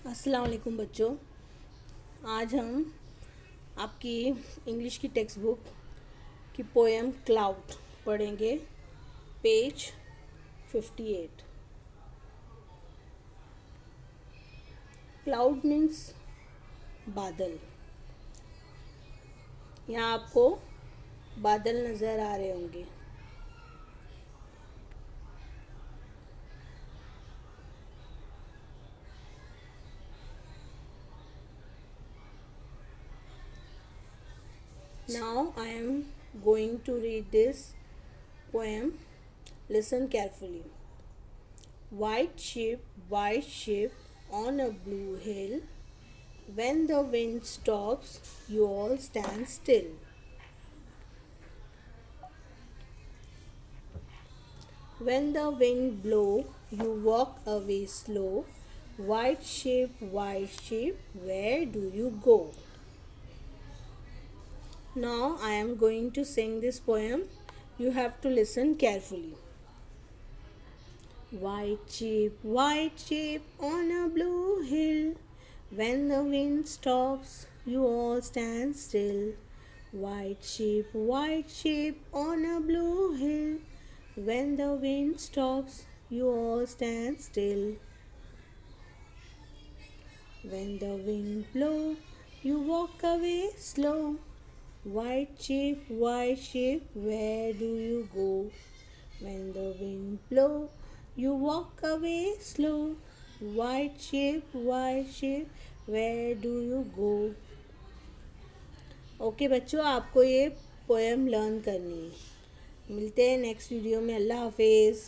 अस्सलाम वालेकुम बच्चों। आज हम आपकी इंग्लिश की टेक्स्ट बुक की पोएम क्लाउड पढ़ेंगे। पेज 58। क्लाउड मीन्स बादल। यहाँ आपको बादल नज़र आ रहे होंगे। Now I am going to read this poem. Listen carefully. White sheep on a blue hill. When the wind stops, you all stand still. When the wind blows, you walk away slow. White sheep, where do you go? Now I am going to sing this poem. You have to listen carefully. White sheep on a blue hill. When the wind stops, you all stand still. White sheep on a blue hill. When the wind stops, you all stand still. When the wind blows, you walk away slow. White sheep, where do you go? When the wind blows, you walk away slow. White sheep, where do you go? Okay बच्चों, आपको ये poem learn करनी है। मिलते हैं next video में। अल्लाह हाफिज़।